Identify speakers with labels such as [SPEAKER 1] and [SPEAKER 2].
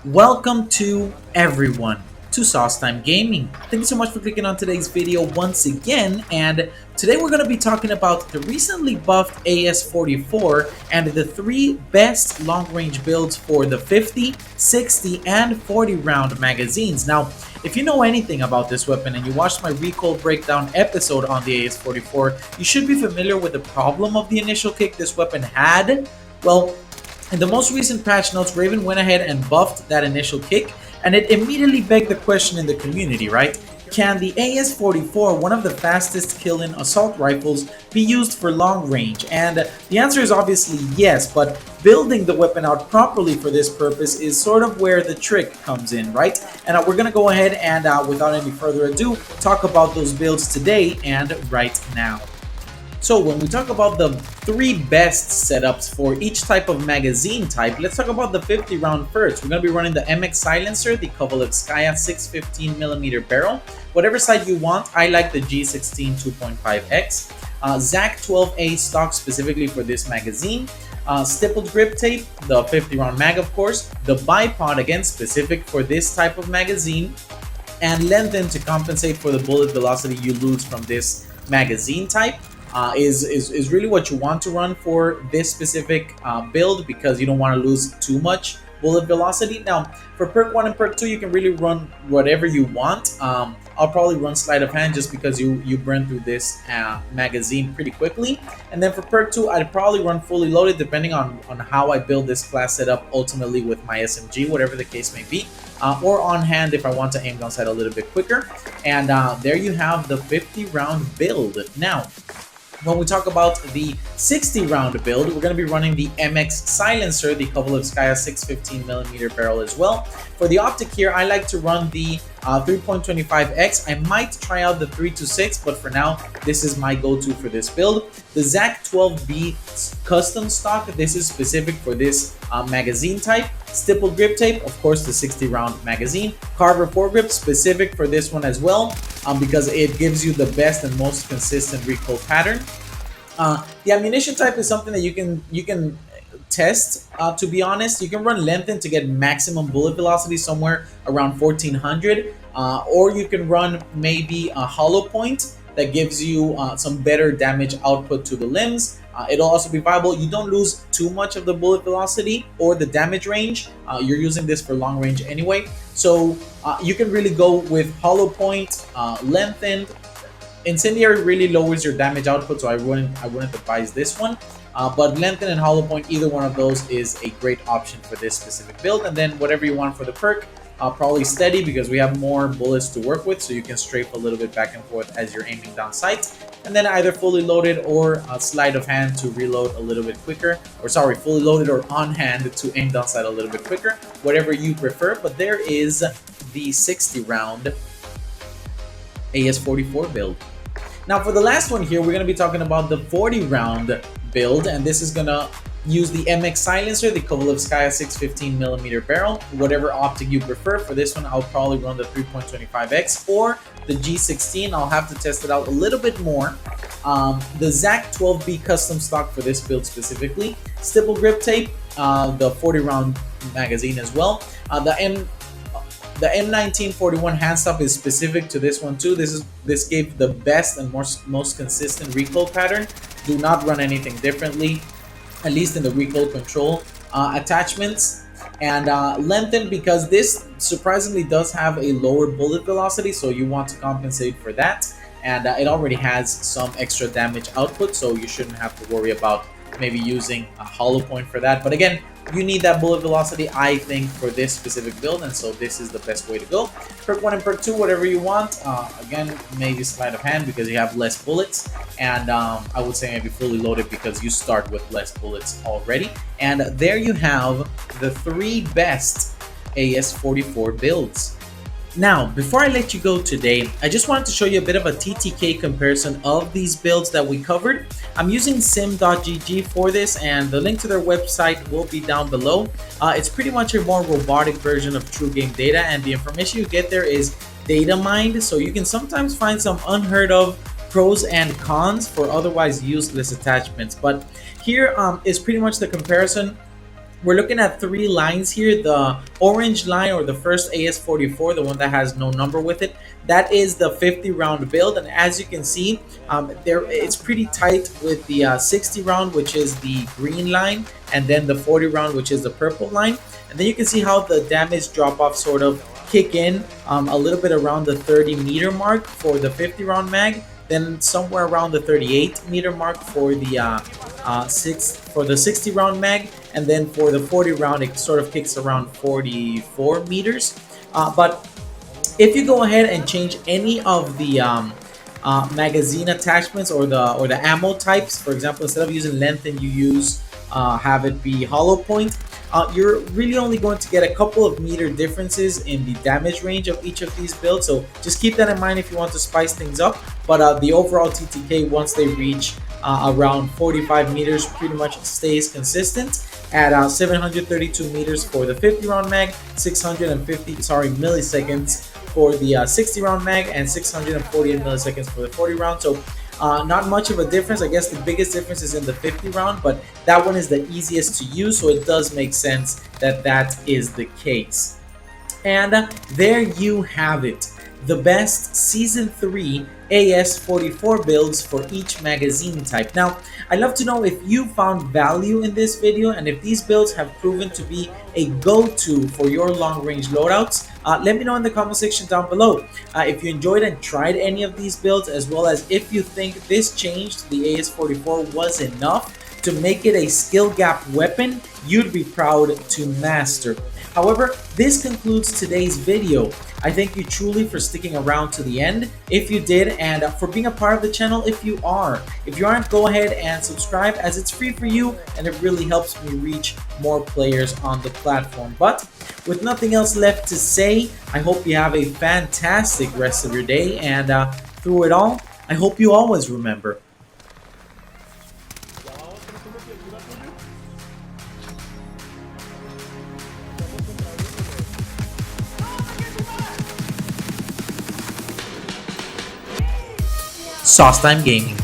[SPEAKER 1] Welcome to everyone to Sauce Time Gaming. Thank you so much for clicking on today's video once again, and today we're going to be talking about the recently buffed AS44 and the three best long-range builds for the 50, 60, and 40 round magazines. Now, if you know anything about this weapon and you watched my recoil breakdown episode on the AS44, you should be familiar with the problem of the initial kick this weapon had. Well, in the most recent patch notes, Raven went ahead and buffed that initial kick, and it immediately begged the question in the community, right? Can the AS44, one of the fastest killing assault rifles, be used for long range? And the answer is obviously yes, but building the weapon out properly for this purpose is sort of where the trick comes in, right? And we're going to go ahead and, without any further ado, talk about those builds today and right now. So when we talk about the three best setups for each type of magazine type, let's talk about the 50 round first. We're going to be running the MX Silencer, the Kovalevskaya 615mm barrel. Whatever side you want, I like the G16 2.5X. ZAC 12A stock specifically for this magazine. Stippled grip tape, the 50 round mag of course. The bipod again specific for this type of magazine. And lengthen to compensate for the bullet velocity you lose from this magazine type. Is really what you want to run for this specific build, because you don't want to lose too much bullet velocity. Now, for perk 1 and perk 2, you can really run whatever you want. I'll probably run sleight of hand just because you burn through this magazine pretty quickly. And then for perk 2, I'd probably run fully loaded depending on how I build this class setup ultimately with my SMG, whatever the case may be. Or on hand if I want to aim down sight a little bit quicker. And there you have the 50 round build. Now, when we talk about the 60 round build, we're going to be running the MX Silencer, the Kovalevskaya 615mm barrel as well. For the optic here, I like to run the 3.25X. I might try out the 326, but for now, this is my go-to for this build. The ZAC 12B custom stock, this is specific for this magazine type. Stippled grip tape, of course, the 60 round magazine. Carver foregrip, specific for this one as well, because it gives you the best and most consistent recoil pattern. The ammunition type is something that you can test. To be honest, you can run lengthen to get maximum bullet velocity somewhere around 1400, or you can run maybe a hollow point that gives you some better damage output to the limbs. It'll also be viable. You don't lose too much of the bullet velocity or the damage range. You're using this for long range anyway. So you can really go with hollow point, lengthened. Incendiary really lowers your damage output, so I wouldn't advise this one. But lengthen and hollow point, either one of those is a great option for this specific build. And then whatever you want for the perk, probably steady, because we have more bullets to work with, so you can strafe a little bit back and forth as you're aiming down sight. And then either fully loaded or a sleight of hand to reload a little bit quicker, or sorry, fully loaded or on hand to aim down sight a little bit quicker, whatever you prefer. But there is the 60 round AS44 build. Now for the last one here, we're going to be talking about the 40 round build, and this is going to use the MX Silencer, the Kovalevskaya 615mm barrel. Whatever optic you prefer. For this one, I'll probably run the 3.25X or the G16. I'll have to test it out a little bit more. The ZAC 12B custom stock for this build specifically. Stipple grip tape, the 40 round magazine as well. The M1941 hand stop is specific to this one too. This gave the best and most consistent recoil pattern. Do not run anything differently, at least in the recoil control attachments. And lengthen, because this surprisingly does have a lower bullet velocity, so you want to compensate for that. And it already has some extra damage output, so you shouldn't have to worry about maybe using a hollow point for that. But again, you need that bullet velocity, I think, for this specific build, and so this is the best way to go. Perk 1 and perk 2, whatever you want. Again, maybe sleight of hand because you have less bullets, and I would say maybe fully loaded because you start with less bullets already. And there you have the three best AS44 builds. Now, before I let you go today, I just wanted to show you a bit of a TTK comparison of these builds that we covered. I'm using sim.gg for this, and the link to their website will be down below. It's pretty much a more robotic version of true game data, and the information you get there is data mined, so you can sometimes find some unheard of pros and cons for otherwise useless attachments. But here is pretty much the comparison we're looking at three lines here. The orange line, or the first AS44, the one that has no number with it, that is the 50 round build. And as you can see, there it's pretty tight with the 60 round, which is the green line, and then the 40 round, which is the purple line. And then you can see how the damage drop off sort of kick in a little bit around the 30-meter mark for the 50 round mag, then somewhere around the 38-meter mark for the 60 round mag, and then for the 40 round it sort of kicks around 44 meters. But if you go ahead and change any of the magazine attachments or the ammo types, for example, instead of using length and you use have it be hollow point, you're really only going to get a couple of meter differences in the damage range of each of these builds. So just keep that in mind if you want to spice things up. But the overall TTK, once they reach around 45 meters, pretty much stays consistent at 732 meters for the 50 round mag, 650 milliseconds for the 60 round mag, and 648 milliseconds for the 40 round. So not much of a difference. I guess the biggest difference is in the 50 round, but that one is the easiest to use, so it does make sense that that is the case. And there you have it, the best Season 3 AS44 builds for each magazine type. Now, I'd love to know if you found value in this video and if these builds have proven to be a go-to for your long-range loadouts. Let me know in the comment section down below if you enjoyed and tried any of these builds, as well as if you think this change to the AS44 was enough to make it a skill gap weapon you'd be proud to master. However, this concludes today's video. I thank you truly for sticking around to the end if you did, and for being a part of the channel if you are. If you aren't, go ahead and subscribe, as it's free for you and it really helps me reach more players on the platform. But with nothing else left to say, I hope you have a fantastic rest of your day, and through it all, I hope you always remember, Sauce Time Gaming.